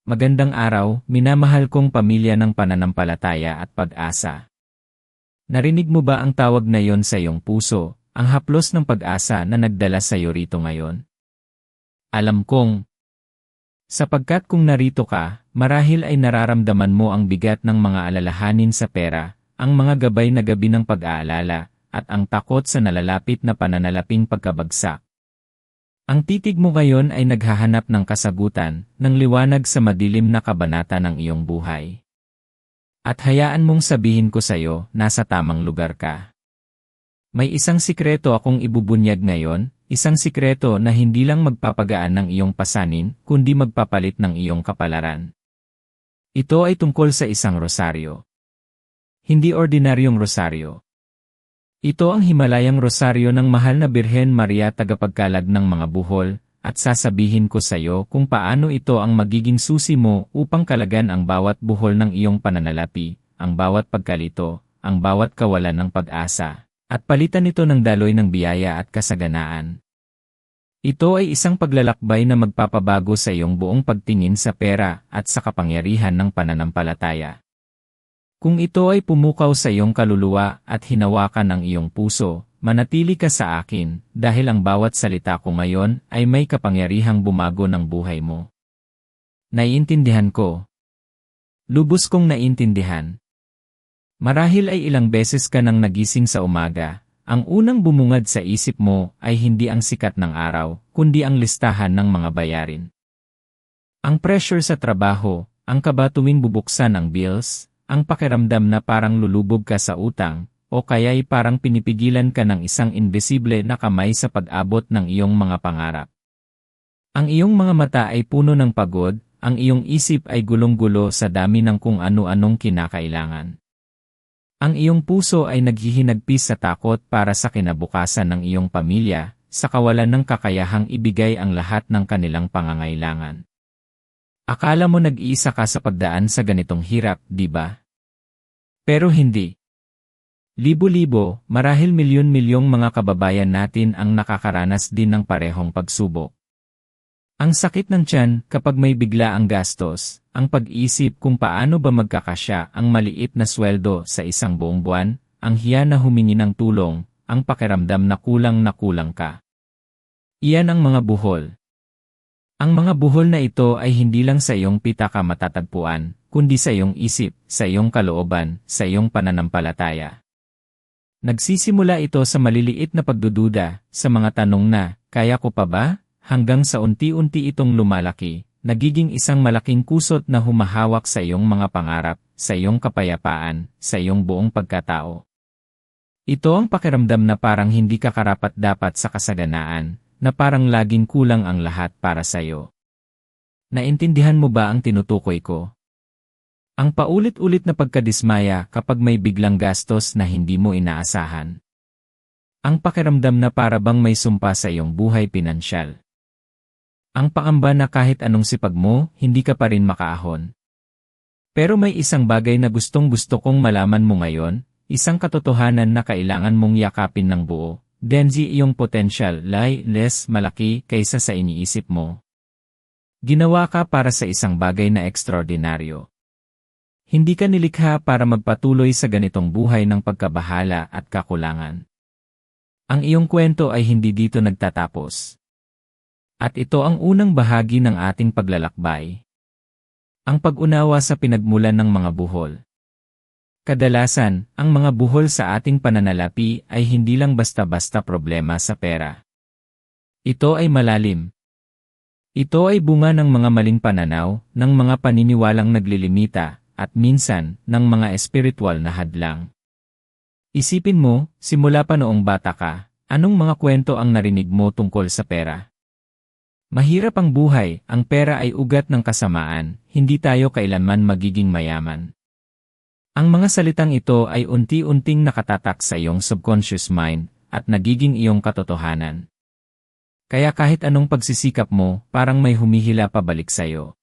Magandang araw, minamahal kong pamilya ng pananampalataya at pag-asa. Narinig mo ba ang tawag na yon sa iyong puso, ang haplos ng pag-asa na nagdala sa iyo rito ngayon? Alam kong, sapagkat kung narito ka, marahil ay nararamdaman mo ang bigat ng mga alalahanin sa pera, ang mga gabay na gabi ng pag-aalala, at ang takot sa nalalapit na pananalaping pagkabagsak. Ang titig mo ngayon ay naghahanap ng kasagutan, ng liwanag sa madilim na kabanata ng iyong buhay. At hayaan mong sabihin ko sa iyo, nasa tamang lugar ka. May isang sikreto akong ibubunyag ngayon, isang sikreto na hindi lang magpapagaan ng iyong pasanin, kundi magpapalit ng iyong kapalaran. Ito ay tungkol sa isang rosaryo. Hindi ordinaryong rosaryo. Ito ang Himalayang rosaryo ng mahal na Birhen Maria tagapagkalag ng mga buhol, at sasabihin ko sa iyo kung paano ito ang magiging susi mo upang kalagan ang bawat buhol ng iyong pananalapi, ang bawat pagkalito, ang bawat kawalan ng pag-asa, at palitan ito ng daloy ng biyaya at kasaganaan. Ito ay isang paglalakbay na magpapabago sa iyong buong pagtingin sa pera at sa kapangyarihan ng pananampalataya. Kung ito ay pumukaw sa iyong kaluluwa at hinawakan ang iyong puso, manatili ka sa akin, dahil ang bawat salita ko ngayon ay may kapangyarihang bumago ng buhay mo. Naiintindihan ko. Lubos kong naiintindihan. Marahil ay ilang beses ka nang nagising sa umaga, ang unang bumungad sa isip mo ay hindi ang sikat ng araw, kundi ang listahan ng mga bayarin. Ang pressure sa trabaho, ang kaba tuwing bubuksan ang bills, ang pakiramdam na parang lulubog ka sa utang, o kaya'y parang pinipigilan ka ng isang invisible na kamay sa pag-abot ng iyong mga pangarap. Ang iyong mga mata ay puno ng pagod, ang iyong isip ay gulong-gulo sa dami ng kung ano-anong kinakailangan. Ang iyong puso ay naghihinagpis sa takot para sa kinabukasan ng iyong pamilya, sa kawalan ng kakayahang ibigay ang lahat ng kanilang pangangailangan. Akala mo nag-iisa ka sa pagdaan sa ganitong hirap, di ba? Pero hindi. Libo-libo, marahil milyon-milyong mga kababayan natin ang nakakaranas din ng parehong pagsubok. Ang sakit ng tiyan kapag may bigla ang gastos, ang pag-isip kung paano ba magkakasya ang maliit na sweldo sa isang buong buwan, ang hiya na humingi ng tulong, ang pakiramdam na kulang ka. Iyan ang mga buhol. Ang mga buhol na ito ay hindi lang sa iyong pitaka matatagpuan, kundi sa iyong isip, sa iyong kalooban, sa iyong pananampalataya. Nagsisimula ito sa maliliit na pagdududa, sa mga tanong na, kaya ko pa ba? Hanggang sa unti-unti itong lumalaki, nagiging isang malaking kusot na humahawak sa iyong mga pangarap, sa iyong kapayapaan, sa iyong buong pagkatao. Ito ang pakiramdam na parang hindi ka karapat-dapat sa kasaganaan, na parang laging kulang ang lahat para sa iyo. Naintindihan mo ba ang tinutukoy ko? Ang paulit-ulit na pagkadismaya kapag may biglang gastos na hindi mo inaasahan. Ang pakiramdam na para bang may sumpa sa iyong buhay pinansyal. Ang pangamba na kahit anong sipag mo, hindi ka pa rin makaahon. Pero may isang bagay na gustong-gusto kong malaman mo ngayon, isang katotohanan na kailangan mong yakapin ng buo. Denzi, iyong potential lay less malaki kaysa sa iniisip mo. Ginawa ka para sa isang bagay na ekstraordinaryo. Hindi ka nilikha para magpatuloy sa ganitong buhay ng pagkabahala at kakulangan. Ang iyong kwento ay hindi dito nagtatapos. At ito ang unang bahagi ng ating paglalakbay. Ang pag-unawa sa pinagmulan ng mga buhol. Kadalasan, ang mga buhol sa ating pananalapi ay hindi lang basta-basta problema sa pera. Ito ay malalim. Ito ay bunga ng mga maling pananaw, ng mga paniniwalang naglilimita, at minsan, ng mga espiritual na hadlang. Isipin mo, simula pa noong bata ka, anong mga kwento ang narinig mo tungkol sa pera? Mahirap ang buhay, ang pera ay ugat ng kasamaan, hindi tayo kailanman magiging mayaman. Ang mga salitang ito ay unti-unting nakatatak sa iyong subconscious mind at nagiging iyong katotohanan. Kaya kahit anong pagsisikap mo, parang may humihila pabalik sa iyo.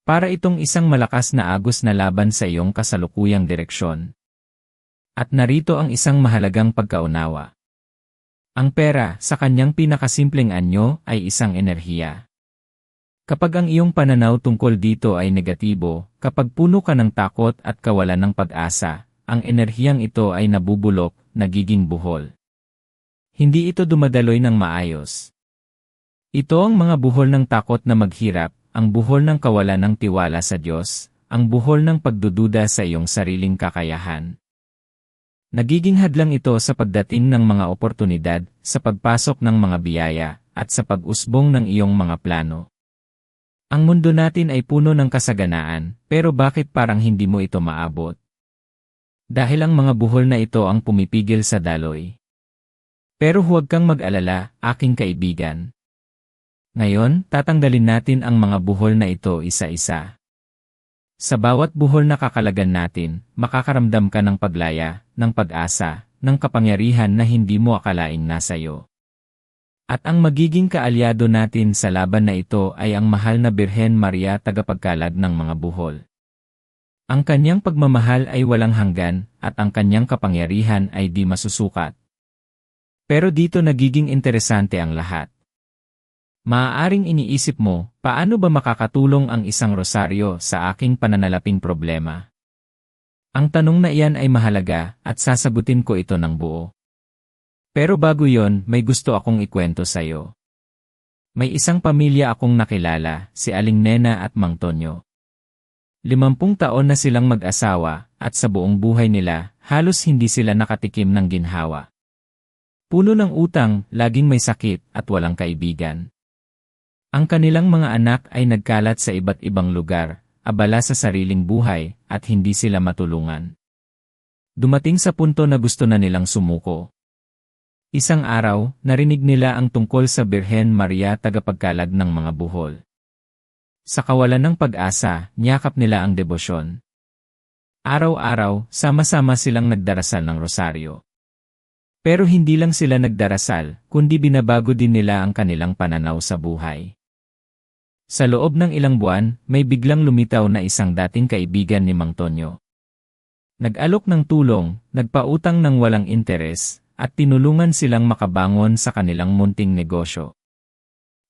Para itong isang malakas na agos na laban sa iyong kasalukuyang direksyon. At narito ang isang mahalagang pagkaunawa. Ang pera, sa kanyang pinakasimpleng anyo, ay isang enerhiya. Kapag ang iyong pananaw tungkol dito ay negatibo, kapag puno ka ng takot at kawalan ng pag-asa, ang enerhiyang ito ay nabubulok, nagiging buhol. Hindi ito dumadaloy ng maayos. Ito ang mga buhol ng takot na maghirap, ang buhol ng kawalan ng tiwala sa Diyos, ang buhol ng pagdududa sa iyong sariling kakayahan. Nagiging hadlang ito sa pagdating ng mga oportunidad, sa pagpasok ng mga biyaya, at sa pag-usbong ng iyong mga plano. Ang mundo natin ay puno ng kasaganaan, pero bakit parang hindi mo ito maabot? Dahil ang mga buhol na ito ang pumipigil sa daloy. Pero huwag kang mag-alala, aking kaibigan. Ngayon, tatanggalin natin ang mga buhol na ito isa-isa. Sa bawat buhol na kakalagan natin, makakaramdam ka ng paglaya, ng pag-asa, ng kapangyarihan na hindi mo akalaing nasa iyo. At ang magiging kaalyado natin sa laban na ito ay ang mahal na Birhen Maria tagapagkalag ng mga buhol. Ang kanyang pagmamahal ay walang hanggan, at ang kanyang kapangyarihan ay di masusukat. Pero dito nagiging interesante ang lahat. Maaaring iniisip mo, paano ba makakatulong ang isang rosaryo sa aking pananalaping problema? Ang tanong na iyan ay mahalaga, at sasagutin ko ito ng buo. Pero bago yon, may gusto akong ikwento sa'yo. May isang pamilya akong nakilala, si Aling Nena at Mang Tonyo. 50 taon na silang mag-asawa, at sa buong buhay nila, halos hindi sila nakatikim ng ginhawa. Puno ng utang, laging may sakit, at walang kaibigan. Ang kanilang mga anak ay nagkalat sa iba't ibang lugar, abala sa sariling buhay, at hindi sila matulungan. Dumating sa punto na gusto na nilang sumuko. Isang araw, narinig nila ang tungkol sa Birhen Maria tagapagkalag ng mga buhol. Sa kawalan ng pag-asa, niyakap nila ang debosyon. Araw-araw, sama-sama silang nagdarasal ng rosaryo. Pero hindi lang sila nagdarasal, kundi binabago din nila ang kanilang pananaw sa buhay. Sa loob ng ilang buwan, may biglang lumitaw na isang dating kaibigan ni Mang Tonyo. Nag-alok ng tulong, nagpautang ng walang interes, at tinulungan silang makabangon sa kanilang munting negosyo.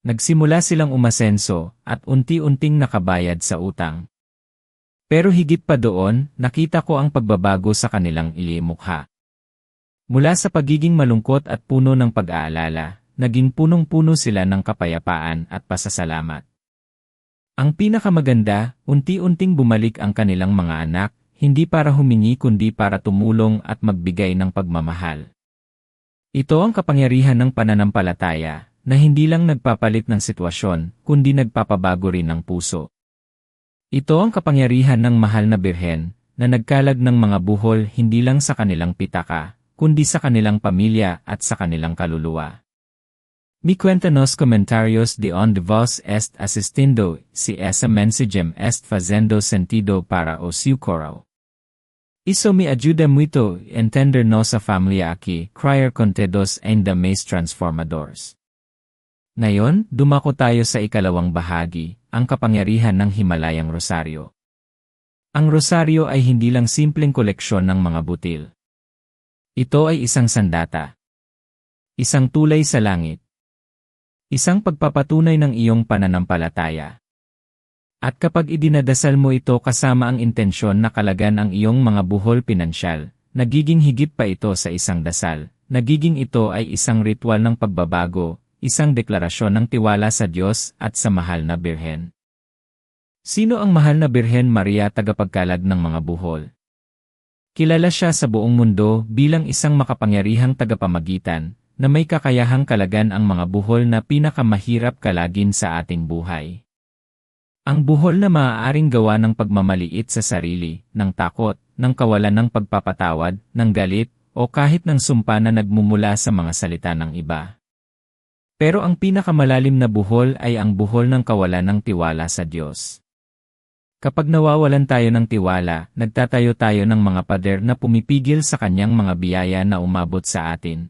Nagsimula silang umasenso, at unti-unting nakabayad sa utang. Pero higit pa doon, nakita ko ang pagbabago sa kanilang ilimukha. Mula sa pagiging malungkot at puno ng pag-aalala, naging punong-puno sila ng kapayapaan at pasasalamat. Ang pinakamaganda, unti-unting bumalik ang kanilang mga anak, hindi para humingi kundi para tumulong at magbigay ng pagmamahal. Ito ang kapangyarihan ng pananampalataya, na hindi lang nagpapalit ng sitwasyon, kundi nagpapabago rin ng puso. Ito ang kapangyarihan ng mahal na Birhen, na nagkalag ng mga buhol hindi lang sa kanilang pitaka, kundi sa kanilang pamilya at sa kanilang kaluluwa. Mi cuéntanos comentarios de onde vos est asistindo, si esa mensagem est fazendo sentido para o seu coração. Isso me ajuda muito entender nossa família aqui, criar conteúdos ainda mais transformadores. Ngayon, dumako tayo sa ikalawang bahagi, ang kapangyarihan ng Himalayang Rosaryo. Ang rosaryo ay hindi lang simpleng koleksyon ng mga butil. Ito ay isang sandata. Isang tulay sa langit. Isang pagpapatunay ng iyong pananampalataya. At kapag idinadasal mo ito kasama ang intensyon na kalagan ang iyong mga buhol pinansyal, nagiging higit pa ito sa isang dasal, nagiging ito ay isang ritual ng pagbabago, isang deklarasyon ng tiwala sa Diyos at sa mahal na Birhen. Sino ang mahal na Birhen Maria tagapagkalag ng mga buhol? Kilala siya sa buong mundo bilang isang makapangyarihang tagapamagitan, na may kakayahang kalagan ang mga buhol na pinakamahirap kalagin sa ating buhay. Ang buhol na maaaring gawa ng pagmamaliit sa sarili, ng takot, ng kawalan ng pagpapatawad, ng galit, o kahit ng sumpa na nagmumula sa mga salita ng iba. Pero ang pinakamalalim na buhol ay ang buhol ng kawalan ng tiwala sa Diyos. Kapag nawawalan tayo ng tiwala, nagtatayo tayo ng mga pader na pumipigil sa kanyang mga biyaya na umabot sa atin.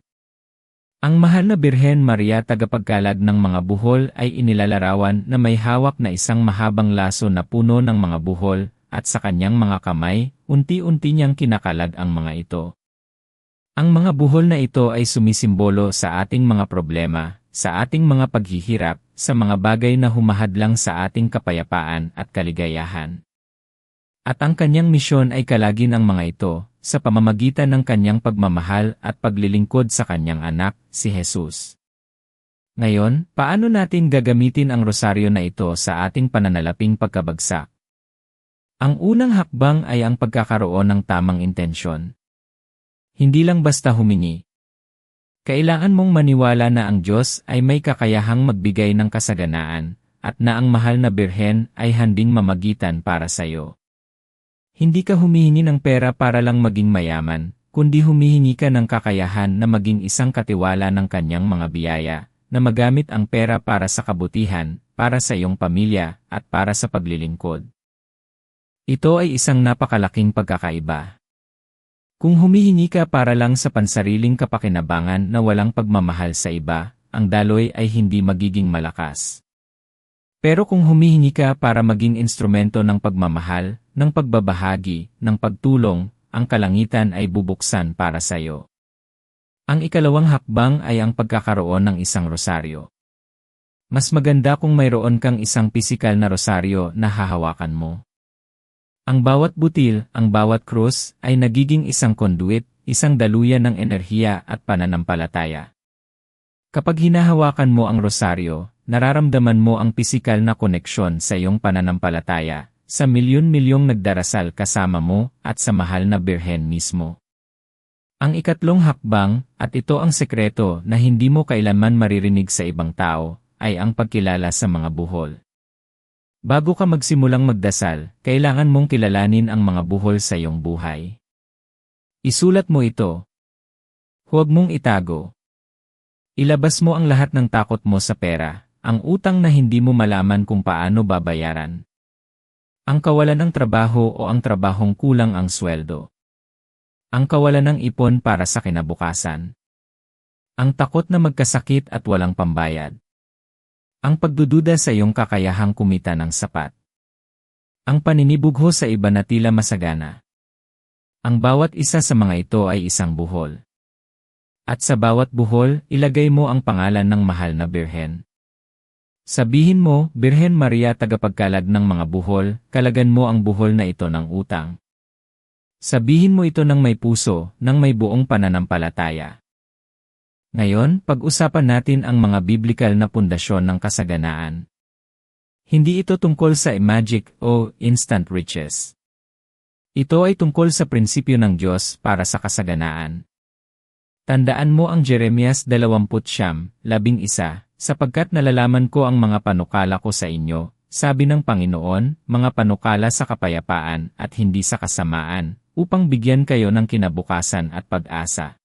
Ang mahal na Birhen Maria tagapagkalag ng mga buhol ay inilalarawan na may hawak na isang mahabang laso na puno ng mga buhol, at sa kanyang mga kamay, unti-unti niyang kinakalag ang mga ito. Ang mga buhol na ito ay sumisimbolo sa ating mga problema, sa ating mga paghihirap, sa mga bagay na humahadlang sa ating kapayapaan at kaligayahan. At ang kanyang misyon ay kalagin ang mga ito, sa pamamagitan ng kanyang pagmamahal at paglilingkod sa kanyang anak, si Jesus. Ngayon, paano natin gagamitin ang rosaryo na ito sa ating pananalaping pagkabagsak? Ang unang hakbang ay ang pagkakaroon ng tamang intensyon. Hindi lang basta humingi. Kailangan mong maniwala na ang Diyos ay may kakayahang magbigay ng kasaganaan, at na ang mahal na birhen ay handing mamagitan para sa iyo. Hindi ka humihingi ng pera para lang maging mayaman, kundi humihingi ka ng kakayahan na maging isang katiwala ng kanyang mga biyaya, na magamit ang pera para sa kabutihan, para sa iyong pamilya, at para sa paglilingkod. Ito ay isang napakalaking pagkakaiba. Kung humihingi ka para lang sa pansariling kapakinabangan na walang pagmamahal sa iba, ang daloy ay hindi magiging malakas. Pero kung humihingi ka para maging instrumento ng pagmamahal, ng pagbabahagi, ng pagtulong, ang kalangitan ay bubuksan para sa iyo. Ang ikalawang hakbang ay ang pagkakaroon ng isang rosaryo. Mas maganda kung mayroon kang isang pisikal na rosaryo na hahawakan mo. Ang bawat butil, ang bawat krus, ay nagiging isang conduit, isang daluyan ng enerhiya at pananampalataya. Kapag hinahawakan mo ang rosaryo, nararamdaman mo ang pisikal na koneksyon sa iyong pananampalataya, sa milyon-milyong nagdarasal kasama mo at sa mahal na birhen mismo. Ang ikatlong hakbang, at ito ang sekreto na hindi mo kailanman maririnig sa ibang tao, ay ang pagkilala sa mga buhol. Bago ka magsimulang magdasal, kailangan mong kilalanin ang mga buhol sa iyong buhay. Isulat mo ito. Huwag mong itago. Ilabas mo ang lahat ng takot mo sa pera, ang utang na hindi mo malaman kung paano babayaran. Ang kawalan ng trabaho o ang trabahong kulang ang sweldo. Ang kawalan ng ipon para sa kinabukasan. Ang takot na magkasakit at walang pambayad. Ang pagdududa sa iyong kakayahang kumita ng sapat. Ang paninibugho sa iba na tila masagana. Ang bawat isa sa mga ito ay isang buhol. At sa bawat buhol, ilagay mo ang pangalan ng mahal na birhen. Sabihin mo, Birhen Maria tagapagkalag ng mga buhol, kalagan mo ang buhol na ito ng utang. Sabihin mo ito ng may puso, ng may buong pananampalataya. Ngayon, pag-usapan natin ang mga biblikal na pundasyon ng kasaganaan. Hindi ito tungkol sa magic o instant riches. Ito ay tungkol sa prinsipyo ng Diyos para sa kasaganaan. Tandaan mo ang Jeremias 20:11, sapagkat nalalaman ko ang mga panukala ko sa inyo, sabi ng Panginoon, mga panukala sa kapayapaan at hindi sa kasamaan, upang bigyan kayo ng kinabukasan at pag-asa.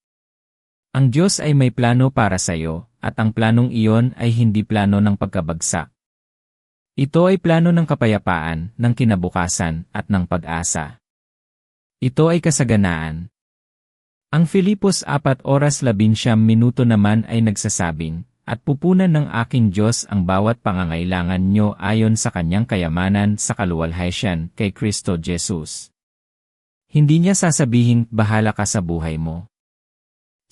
Ang Diyos ay may plano para sa iyo, at ang planong iyon ay hindi plano ng pagkabagsak. Ito ay plano ng kapayapaan, ng kinabukasan, at ng pag-asa. Ito ay kasaganaan. Ang Filipos 4:11 naman ay nagsasabing, at pupunan ng aking Diyos ang bawat pangangailangan nyo ayon sa kanyang kayamanan sa kaluwalhatian kay Kristo Jesus. Hindi niya sasabihin, bahala ka sa buhay mo.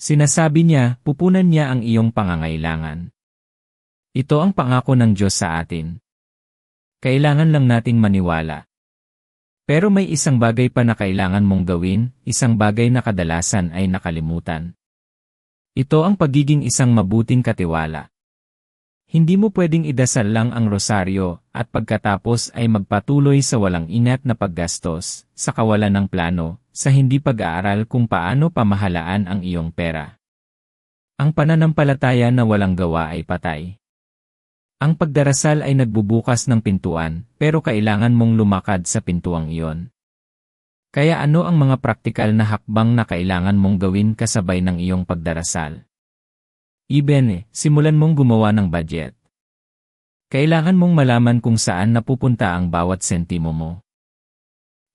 Sinasabi niya, pupunan niya ang iyong pangangailangan. Ito ang pangako ng Diyos sa atin. Kailangan lang nating maniwala. Pero may isang bagay pa na kailangan mong gawin, isang bagay na kadalasan ay nakalimutan. Ito ang pagiging isang mabuting katiwala. Hindi mo pwedeng idasal lang ang rosaryo at pagkatapos ay magpatuloy sa walang ingat na paggastos, sa kawalan ng plano, sa hindi pag-aaral kung paano pamahalaan ang iyong pera. Ang pananampalataya na walang gawa ay patay. Ang pagdarasal ay nagbubukas ng pintuan, pero kailangan mong lumakad sa pintuang iyon. Kaya ano ang mga praktikal na hakbang na kailangan mong gawin kasabay ng iyong pagdarasal? Simulan mong gumawa ng budget. Kailangan mong malaman kung saan napupunta ang bawat sentimo mo.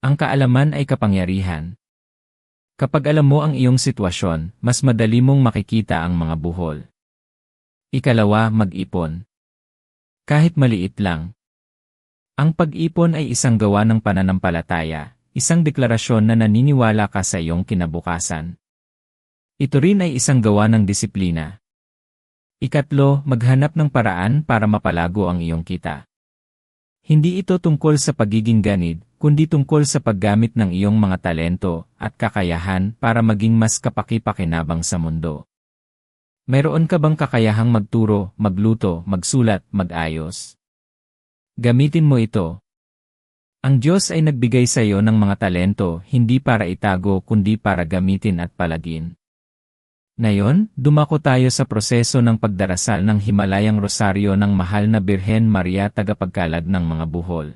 Ang kaalaman ay kapangyarihan. Kapag alam mo ang iyong sitwasyon, mas madali mong makikita ang mga buhol. Ikalawa, mag-ipon. Kahit maliit lang. Ang pag-ipon ay isang gawa ng pananampalataya, isang deklarasyon na naniniwala ka sa iyong kinabukasan. Ito rin ay isang gawa ng disiplina. Ikatlo, maghanap ng paraan para mapalago ang iyong kita. Hindi ito tungkol sa pagiging ganid, kundi tungkol sa paggamit ng iyong mga talento at kakayahan para maging mas kapaki-pakinabang sa mundo. Mayroon ka bang kakayahang magturo, magluto, magsulat, mag-ayos? Gamitin mo ito. Ang Diyos ay nagbigay sa iyo ng mga talento hindi para itago kundi para gamitin at palagin. Ngayon, dumako tayo sa proseso ng pagdarasal ng Himalayang Rosaryo ng Mahal na Birhen Maria tagapagkalag ng mga buhol.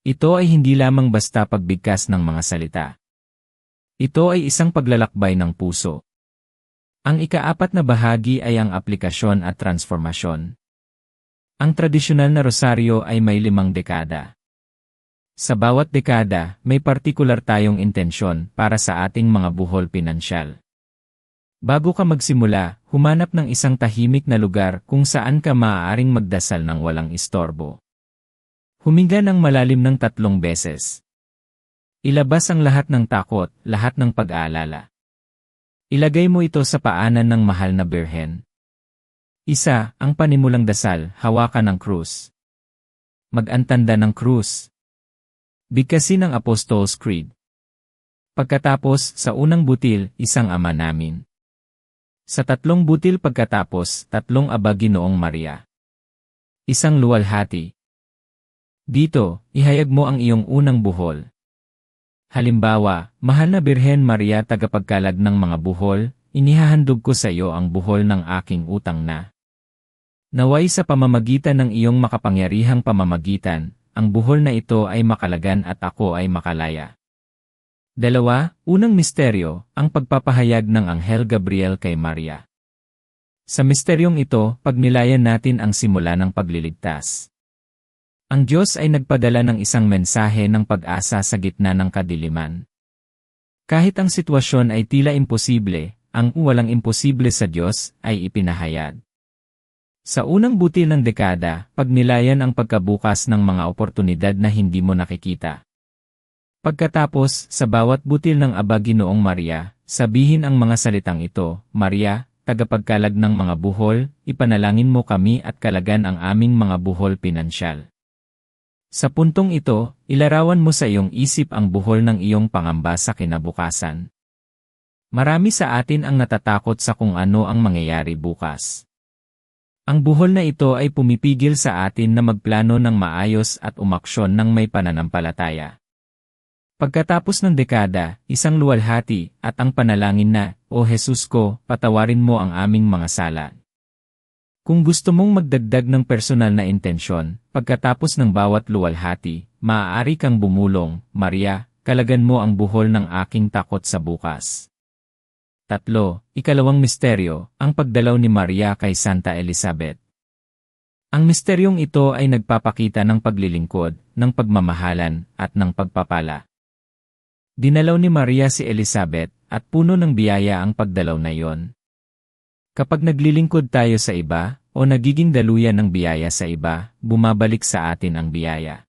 Ito ay hindi lamang basta pagbigkas ng mga salita. Ito ay isang paglalakbay ng puso. Ang ikaapat na bahagi ay ang aplikasyon at transformasyon. Ang tradisyonal na rosaryo ay may 5 dekada. Sa bawat dekada, may partikular tayong intensyon para sa ating mga buhol pinansyal. Bago ka magsimula, humanap ng isang tahimik na lugar kung saan ka maaaring magdasal ng walang istorbo. Huminga ng malalim ng 3 beses. Ilabas ang lahat ng takot, lahat ng pag-aalala. Ilagay mo ito sa paanan ng Mahal na Birhen. Isa, ang panimulang dasal, hawakan ng krus. Mag-antanda ng krus. Bigkasin ang Apostles' Creed. Pagkatapos, sa unang butil, isang Ama namin. Sa 3 butil pagkatapos, 3 Aba Ginoong Maria. Isang luwalhati. Dito, ihayag mo ang iyong unang buhol. Halimbawa, Mahal na Birhen Maria tagapagkalag ng mga buhol, inihahandog ko sa iyo ang buhol ng aking utang na. Naway sa pamamagitan ng iyong makapangyarihang pamamagitan, ang buhol na ito ay makalagan at ako ay makalaya. 2. Unang misteryo, ang pagpapahayag ng Anghel Gabriel kay Maria. Sa misteryong ito, pagnilayan natin ang simula ng pagliligtas. Ang Diyos ay nagpadala ng isang mensahe ng pag-asa sa gitna ng kadiliman. Kahit ang sitwasyon ay tila imposible, ang walang imposible sa Diyos ay ipinahayag. Sa unang butil ng dekada, pagnilayan ang pagkabukas ng mga oportunidad na hindi mo nakikita. Pagkatapos, sa bawat butil ng Aba Ginoong Maria, sabihin ang mga salitang ito, Maria, tagapagkalag ng mga buhol, ipanalangin mo kami at kalagan ang aming mga buhol pinansyal. Sa puntong ito, ilarawan mo sa iyong isip ang buhol ng iyong pangamba sa kinabukasan. Marami sa atin ang natatakot sa kung ano ang mangyayari bukas. Ang buhol na ito ay pumipigil sa atin na magplano ng maayos at umaksyon ng may pananampalataya. Pagkatapos ng dekada, isang luwalhati at ang panalangin na, O Jesus ko, patawarin mo ang aming mga sala. Kung gusto mong magdagdag ng personal na intensyon, pagkatapos ng bawat luwalhati, maaari kang bumulong, Maria, kalagan mo ang buhol ng aking takot sa bukas. 3. Ikalawang misteryo, ang pagdalaw ni Maria kay Santa Elizabeth. Ang misteryong ito ay nagpapakita ng paglilingkod, ng pagmamahalan, at ng pagpapala. Dinalaw ni Maria si Elizabeth, at puno ng biyaya ang pagdalaw na iyon. Kapag naglilingkod tayo sa iba, o nagiging daluyan ng biyaya sa iba, bumabalik sa atin ang biyaya.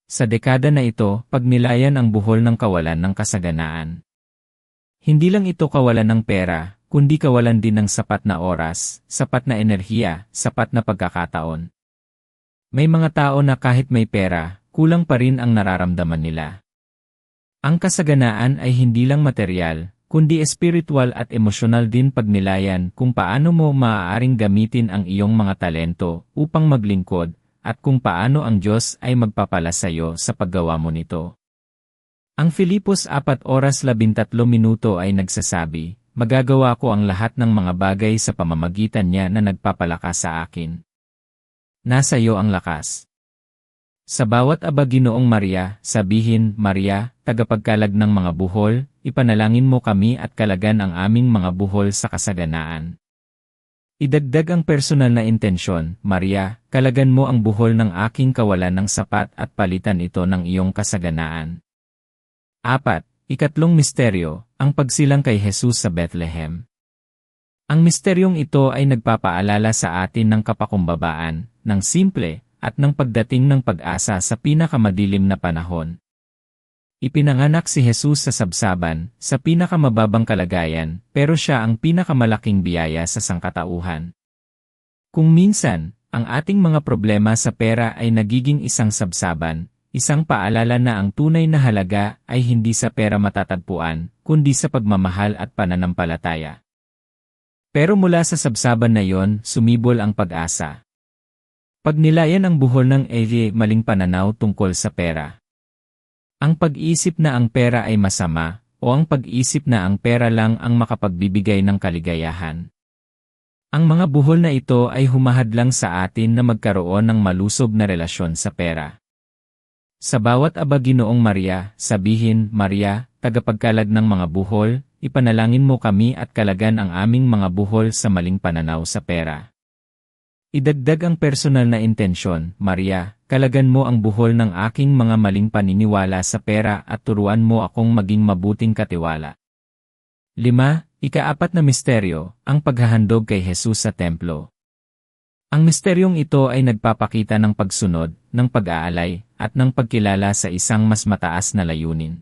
Sa dekada na ito, pagnilayan ang buhol ng kawalan ng kasaganaan. Hindi lang ito kawalan ng pera, kundi kawalan din ng sapat na oras, sapat na enerhiya, sapat na pagkakataon. May mga tao na kahit may pera, kulang pa rin ang nararamdaman nila. Ang kasaganaan ay hindi lang materyal, kundi espiritual at emosyonal din pagnilayan kung paano mo maaaring gamitin ang iyong mga talento upang maglingkod, at kung paano ang Diyos ay magpapala sa iyo sa paggawa mo nito. Ang Filipos 4:13 ay nagsasabi, magagawa ko ang lahat ng mga bagay sa pamamagitan niya na nagpapalakas sa akin. Nasa iyo ang lakas. Sa bawat Aba Ginoong Maria, sabihin, Maria, tagapagkalag ng mga buhol, ipanalangin mo kami at kalagan ang aming mga buhol sa kasaganaan. Idagdag ang personal na intensyon, Maria, kalagan mo ang buhol ng aking kawalan ng sapat at palitan ito ng iyong kasaganaan. 4. Ikatlong misteryo, ang pagsilang kay Jesus sa Bethlehem. Ang misteryong ito ay nagpapaalala sa atin ng kapakumbabaan, ng simple, at ng pagdating ng pag-asa sa pinakamadilim na panahon. Ipinanganak si Jesus sa sabsaban, sa pinakamababang kalagayan, pero siya ang pinakamalaking biyaya sa sangkatauhan. Kung minsan, ang ating mga problema sa pera ay nagiging isang sabsaban, isang paalala na ang tunay na halaga ay hindi sa pera matatagpuan, kundi sa pagmamahal at pananampalataya. Pero mula sa sabsaban na yon, sumibol ang pag-asa. Pagnilayan ang buhol ng Eli maling pananaw tungkol sa pera. Ang pag-isip na ang pera ay masama, o ang pag-isip na ang pera lang ang makapagbibigay ng kaligayahan. Ang mga buhol na ito ay humahadlang sa atin na magkaroon ng malusob na relasyon sa pera. Sa bawat aba Ginoong Maria, sabihin, Maria, tagapagkalag ng mga buhol, ipanalangin mo kami at kalagan ang aming mga buhol sa maling pananaw sa pera. Idagdag ang personal na intensyon, Maria, kalagan mo ang buhol ng aking mga maling paniniwala sa pera at turuan mo akong maging mabuting katiwala. 5. Ika-4 na misteryo, ang paghahandog kay Jesus sa templo. Ang misteryong ito ay nagpapakita ng pagsunod, ng pag-aalay, at ng pagkilala sa isang mas mataas na layunin.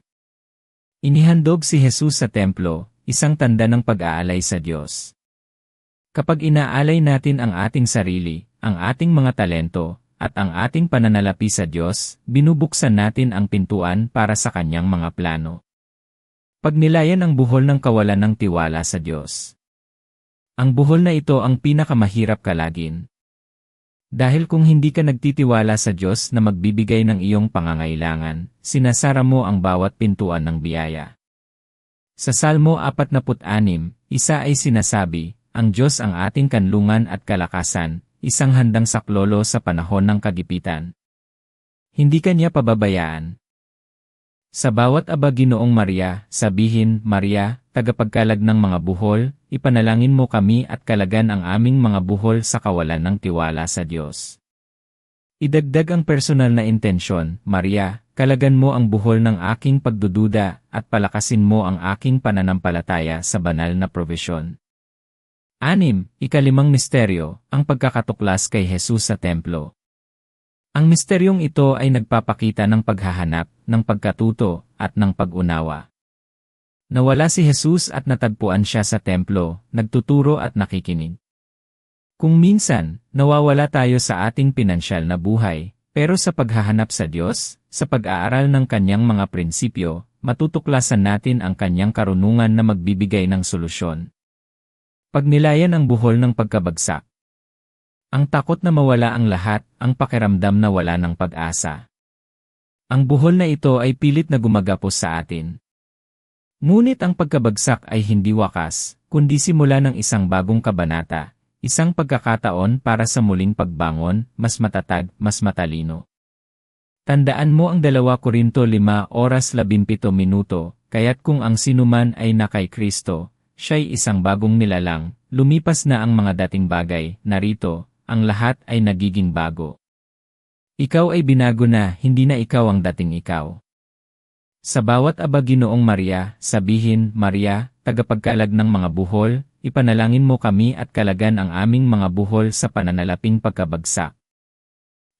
Inihandog si Jesus sa templo, isang tanda ng pag-aalay sa Diyos. Kapag inaalay natin ang ating sarili, ang ating mga talento, at ang ating pananalapi sa Diyos, binubuksan natin ang pintuan para sa Kanyang mga plano. Pagnilayan ang buhol ng kawalan ng tiwala sa Diyos. Ang buhol na ito ang pinakamahirap kalagin. Dahil kung hindi ka nagtitiwala sa Diyos na magbibigay ng iyong pangangailangan, sinasara mo ang bawat pintuan ng biyaya. Sa Salmo 46, isa ay sinasabi, ang Diyos ang ating kanlungan at kalakasan, isang handang saklolo sa panahon ng kagipitan. Hindi kanya pababayaan. Sa bawat aba Ginoong Maria, sabihin, Maria, tagapagkalag ng mga buhol, ipanalangin mo kami at kalagan ang aming mga buhol sa kawalan ng tiwala sa Diyos. Idagdag ang personal na intensyon, Maria, kalagan mo ang buhol ng aking pagdududa at palakasin mo ang aking pananampalataya sa banal na probisyon. 6. Ika-5 misteryo, ang pagkakatuklas kay Jesus sa templo. Ang misteryong ito ay nagpapakita ng paghahanap, ng pagkatuto, at ng pag-unawa. Nawala si Jesus at natagpuan siya sa templo, nagtuturo at nakikinig. Kung minsan, nawawala tayo sa ating pinansyal na buhay, pero sa paghahanap sa Diyos, sa pag-aaral ng Kanyang mga prinsipyo, matutuklasan natin ang Kanyang karunungan na magbibigay ng solusyon. Pagnilayan ang buhol ng pagkabagsak. Ang takot na mawala ang lahat, ang pakiramdam na wala ng pag-asa. Ang buhol na ito ay pilit na gumagapos sa atin. Ngunit ang pagkabagsak ay hindi wakas, kundi simula ng isang bagong kabanata, isang pagkakataon para sa muling pagbangon, mas matatag, mas matalino. Tandaan mo ang 2 Korinto 5:17, kaya't kung ang sinuman ay na kay Kristo, siya'y isang bagong nilalang, lumipas na ang mga dating bagay, narito, ang lahat ay nagiging bago. Ikaw ay binago na, hindi na ikaw ang dating ikaw. Sa bawat aba Ginoong Maria, sabihin, Maria, tagapagkalag ng mga buhol, ipanalangin mo kami at kalagan ang aming mga buhol sa pananalaping pagkabagsak.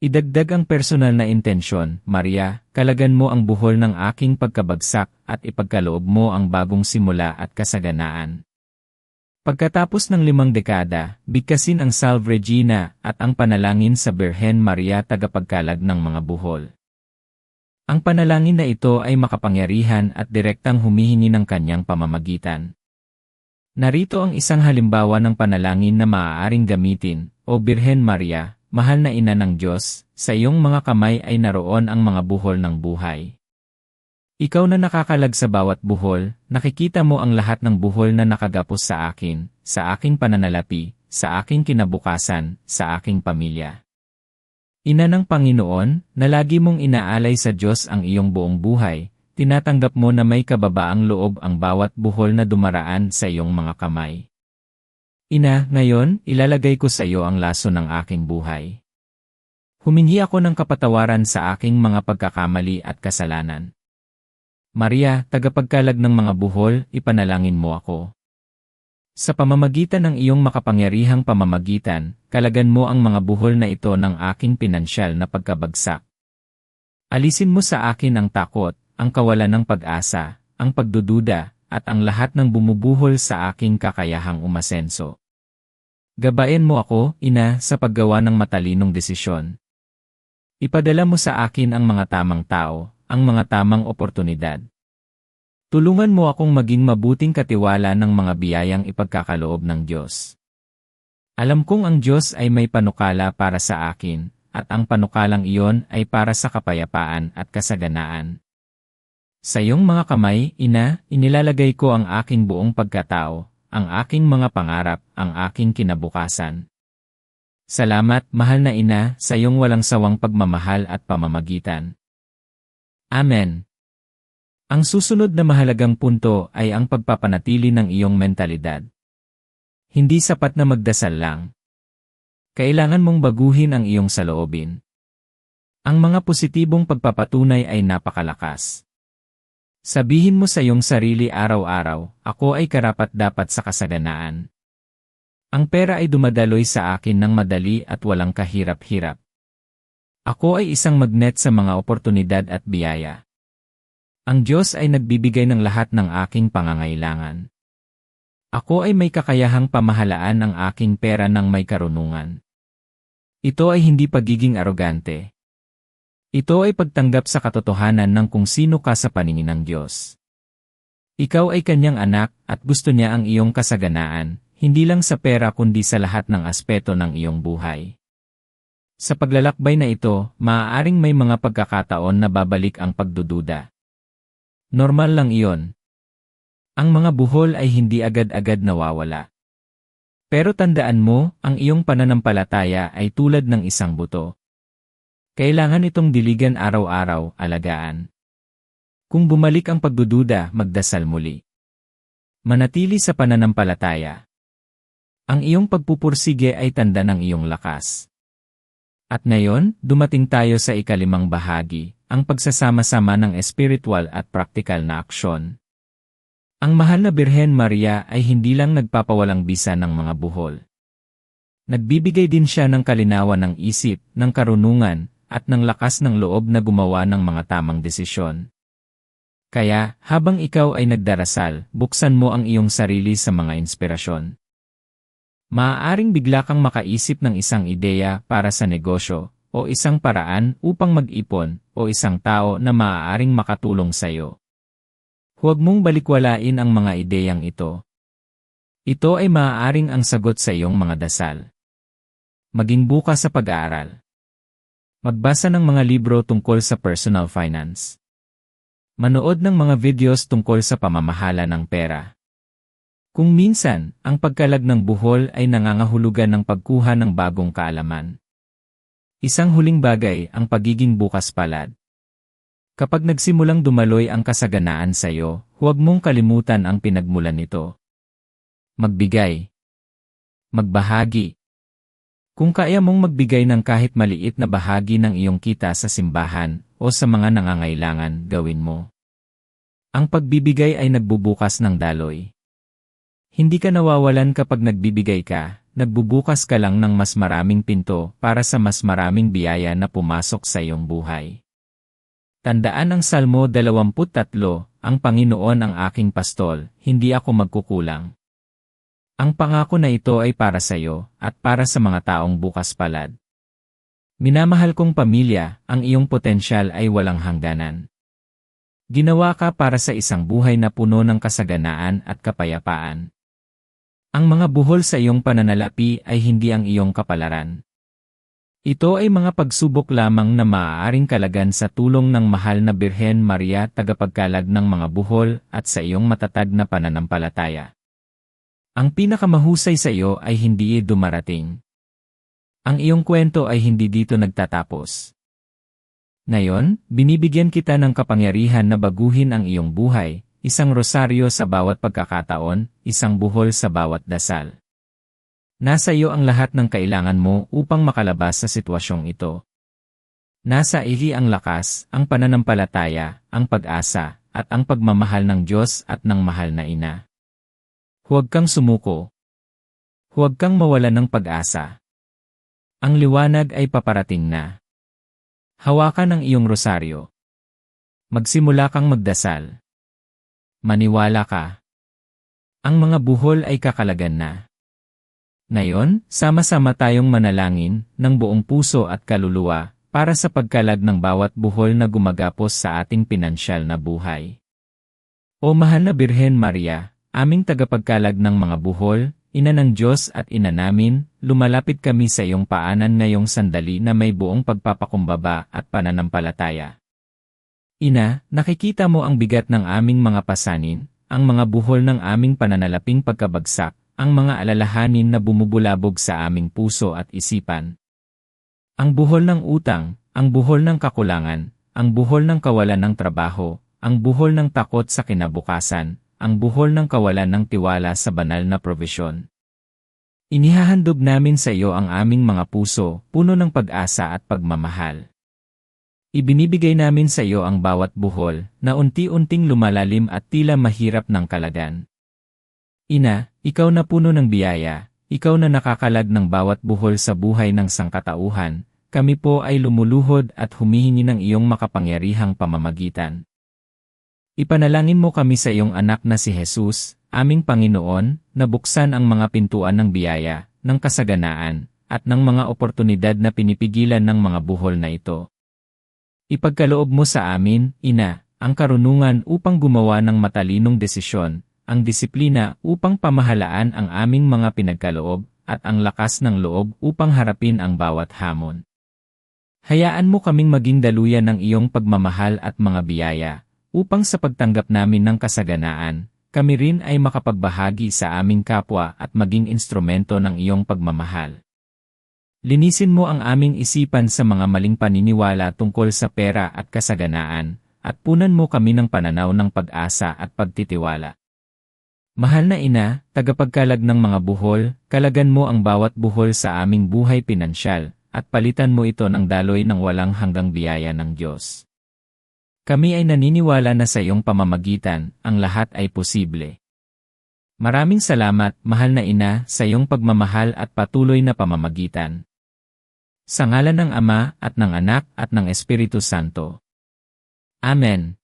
Idagdag ang personal na intensyon, Maria, kalagan mo ang buhol ng aking pagkabagsak at ipagkaloob mo ang bagong simula at kasaganaan. Pagkatapos ng 5 dekada, bigkasin ang Salve Regina at ang panalangin sa Birhen Maria tagapagkalag ng mga buhol. Ang panalangin na ito ay makapangyarihan at direktang humihingi ng kanyang pamamagitan. Narito ang isang halimbawa ng panalangin na maaaring gamitin, O Birhen Maria, mahal na ina ng Diyos, sa iyong mga kamay ay naroon ang mga buhol ng buhay. Ikaw na nakakalag sa bawat buhol, nakikita mo ang lahat ng buhol na nakagapos sa akin, sa aking pananalapi, sa aking kinabukasan, sa aking pamilya. Ina ng Panginoon, na lagi mong inaalay sa Diyos ang iyong buong buhay, tinatanggap mo na may kababaang loob ang bawat buhol na dumaraan sa iyong mga kamay. Ina, ngayon, ilalagay ko sa iyo ang laso ng aking buhay. Humingi ako ng kapatawaran sa aking mga pagkakamali at kasalanan. Maria, tagapagkalag ng mga buhol, ipanalangin mo ako. Sa pamamagitan ng iyong makapangyarihang pamamagitan, kalagan mo ang mga buhol na ito ng aking pinansyal na pagkabagsak. Alisin mo sa akin ang takot, ang kawalan ng pag-asa, ang pagdududa, at ang lahat ng bumubuhol sa aking kakayahang umasenso. Gabayan mo ako, Ina, sa paggawa ng matalinong desisyon. Ipadala mo sa akin ang mga tamang tao, ang mga tamang oportunidad. Tulungan mo akong maging mabuting katiwala ng mga biyayang ipagkakaloob ng Diyos. Alam kong ang Diyos ay may panukala para sa akin, at ang panukalang iyon ay para sa kapayapaan at kasaganaan. Sa iyong mga kamay, Ina, inilalagay ko ang aking buong pagkatao, ang aking mga pangarap, ang aking kinabukasan. Salamat, mahal na Ina, sa iyong walang sawang pagmamahal at pamamagitan. Amen. Ang susunod na mahalagang punto ay ang pagpapanatili ng iyong mentalidad. Hindi sapat na magdasal lang. Kailangan mong baguhin ang iyong saloobin. Ang mga positibong pagpapatunay ay napakalakas. Sabihin mo sa iyong sarili araw-araw, ako ay karapat-dapat sa kasaganaan. Ang pera ay dumadaloy sa akin ng madali at walang kahirap-hirap. Ako ay isang magnet sa mga oportunidad at biyaya. Ang Diyos ay nagbibigay ng lahat ng aking pangangailangan. Ako ay may kakayahang pamahalaan ang aking pera ng may karunungan. Ito ay hindi pagiging arogante. Ito ay pagtanggap sa katotohanan ng kung sino ka sa paningin ng Diyos. Ikaw ay kanyang anak at gusto niya ang iyong kasaganaan, hindi lang sa pera kundi sa lahat ng aspeto ng iyong buhay. Sa paglalakbay na ito, maaaring may mga pagkakataon na babalik ang pagdududa. Normal lang iyon. Ang mga buhol ay hindi agad-agad nawawala. Pero tandaan mo, ang iyong pananampalataya ay tulad ng isang buto. Kailangan itong diligan araw-araw, alagaan. Kung bumalik ang pagdududa, magdasal muli. Manatili sa pananampalataya. Ang iyong pagpupursige ay tanda ng iyong lakas. At ngayon, dumating tayo sa ikalimang bahagi, ang pagsasama-sama ng espiritual at praktikal na aksyon. Ang mahal na Birhen Maria ay hindi lang nagpapawalang bisa ng mga buhol. Nagbibigay din siya ng kalinawan ng isip, ng karunungan, at ng lakas ng loob na gumawa ng mga tamang desisyon. Kaya, habang ikaw ay nagdarasal, buksan mo ang iyong sarili sa mga inspirasyon. Maaaring bigla kang makaisip ng isang ideya para sa negosyo, o isang paraan upang mag-ipon, o isang tao na maaaring makatulong sa iyo. Huwag mong balikwalain ang mga ideyang ito. Ito ay maaaring ang sagot sa iyong mga dasal. Maging bukas sa pag-aaral. Magbasa ng mga libro tungkol sa personal finance. Manood ng mga videos tungkol sa pamamahala ng pera. Kung minsan, ang pagkalag ng buhol ay nangangahulugan ng pagkuha ng bagong kaalaman. Isang huling bagay, ang pagiging bukas palad. Kapag nagsimulang dumaloy ang kasaganaan sa iyo, huwag mong kalimutan ang pinagmulan nito. Magbigay. Magbahagi. Kung kaya mong magbigay ng kahit maliit na bahagi ng iyong kita sa simbahan o sa mga nangangailangan, gawin mo. Ang pagbibigay ay nagbubukas ng daloy. Hindi ka nawawalan kapag nagbibigay ka, nagbubukas ka lang ng mas maraming pinto para sa mas maraming biyaya na pumasok sa iyong buhay. Tandaan ang Salmo 23, ang Panginoon ang aking pastol, hindi ako magkukulang. Ang pangako na ito ay para sa iyo, at para sa mga taong bukas palad. Minamahal kong pamilya, ang iyong potensyal ay walang hangganan. Ginawa ka para sa isang buhay na puno ng kasaganaan at kapayapaan. Ang mga buhol sa iyong pananalapi ay hindi ang iyong kapalaran. Ito ay mga pagsubok lamang na maaaring kalagan sa tulong ng mahal na Birhen Maria, tagapagkalag ng mga buhol at sa iyong matatag na pananampalataya. Ang pinakamahusay sa iyo ay hindi dumarating. Ang iyong kwento ay hindi dito nagtatapos. Ngayon, binibigyan kita ng kapangyarihan na baguhin ang iyong buhay, isang rosaryo sa bawat pagkakataon, isang buhol sa bawat dasal. Nasa iyo ang lahat ng kailangan mo upang makalabas sa sitwasyong ito. Nasa iyo ang lakas, ang pananampalataya, ang pag-asa, at ang pagmamahal ng Diyos at ng mahal na ina. Huwag kang sumuko. Huwag kang mawalan ng pag-asa. Ang liwanag ay paparating na. Hawakan ang iyong rosaryo. Magsimula kang magdasal. Maniwala ka. Ang mga buhol ay kakalagan na. Ngayon, sama-sama tayong manalangin ng buong puso at kaluluwa para sa pagkalag ng bawat buhol na gumagapos sa ating pinansyal na buhay. O mahal na Birhen Maria, aming tagapagkalag ng mga buhol, Ina ng Diyos at Ina namin, lumalapit kami sa iyong paanan ngayong sandali na may buong pagpapakumbaba at pananampalataya. Ina, nakikita mo ang bigat ng aming mga pasanin, ang mga buhol ng aming pananalaping pagkabagsak, ang mga alalahanin na bumubulabog sa aming puso at isipan. Ang buhol ng utang, ang buhol ng kakulangan, ang buhol ng kawalan ng trabaho, ang buhol ng takot sa kinabukasan, ang buhol ng kawalan ng tiwala sa banal na probisyon. Inihahandog namin sa iyo ang aming mga puso, puno ng pag-asa at pagmamahal. Ibinibigay namin sa iyo ang bawat buhol na unti-unting lumalalim at tila mahirap ng kalagan. Ina, ikaw na puno ng biyaya, ikaw na nakakalag ng bawat buhol sa buhay ng sangkatauhan, kami po ay lumuluhod at humihingi ng iyong makapangyarihang pamamagitan. Ipanalangin mo kami sa iyong anak na si Jesus, aming Panginoon, na buksan ang mga pintuan ng biyaya, ng kasaganaan, at ng mga oportunidad na pinipigilan ng mga buhol na ito. Ipagkaloob mo sa amin, Ina, ang karunungan upang gumawa ng matalinong desisyon, ang disiplina upang pamahalaan ang aming mga pinagkaloob, at ang lakas ng loob upang harapin ang bawat hamon. Hayaan mo kaming maging daluyan ng iyong pagmamahal at mga biyaya, upang sa pagtanggap namin ng kasaganaan, kami rin ay makapagbahagi sa aming kapwa at maging instrumento ng iyong pagmamahal. Linisin mo ang aming isipan sa mga maling paniniwala tungkol sa pera at kasaganaan, at punan mo kami ng pananaw ng pag-asa at pagtitiwala. Mahal na Ina, tagapagkalag ng mga buhol, kalagan mo ang bawat buhol sa aming buhay pinansyal, at palitan mo ito ng daloy ng walang hanggang biyaya ng Diyos. Kami ay naniniwala na sa iyong pamamagitan, ang lahat ay posible. Maraming salamat, mahal na Ina, sa iyong pagmamahal at patuloy na pamamagitan. Sa ngalan ng Ama, at ng Anak, at ng Espiritu Santo. Amen.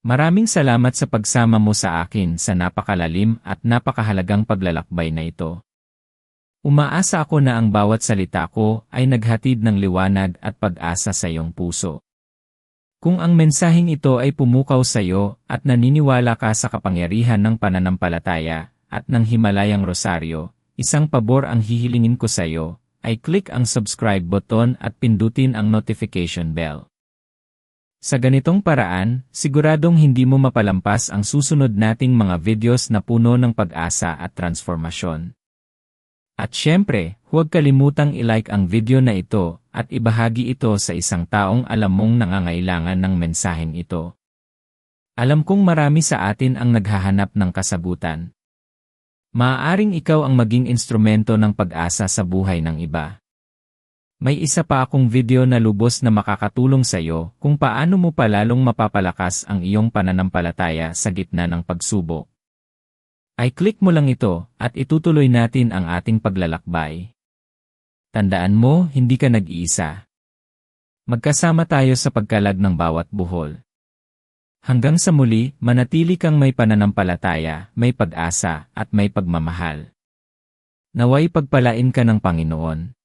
Maraming salamat sa pagsama mo sa akin sa napakalalim at napakahalagang paglalakbay na ito. Umaasa ako na ang bawat salita ko ay naghatid ng liwanag at pag-asa sa iyong puso. Kung ang mensaheng ito ay pumukaw sa iyo at naniniwala ka sa kapangyarihan ng pananampalataya at ng Himalayang Rosaryo, isang pabor ang hihilingin ko sa iyo, ay click ang subscribe button at pindutin ang notification bell. Sa ganitong paraan, siguradong hindi mo mapalampas ang susunod nating mga videos na puno ng pag-asa at transformasyon. At syempre, huwag kalimutang i-like ang video na ito at ibahagi ito sa isang taong alam mong nangangailangan ng mensaheng ito. Alam kong marami sa atin ang naghahanap ng kasagutan. Maaaring ikaw ang maging instrumento ng pag-asa sa buhay ng iba. May isa pa akong video na lubos na makakatulong sa iyo kung paano mo palalong mapapalakas ang iyong pananampalataya sa gitna ng pagsubok. Ay click mo lang ito at itutuloy natin ang ating paglalakbay. Tandaan mo, hindi ka nag-iisa. Magkasama tayo sa pagkalag ng bawat buhol. Hanggang sa muli, manatili kang may pananampalataya, may pag-asa, at may pagmamahal. Naway pagpalain ka ng Panginoon.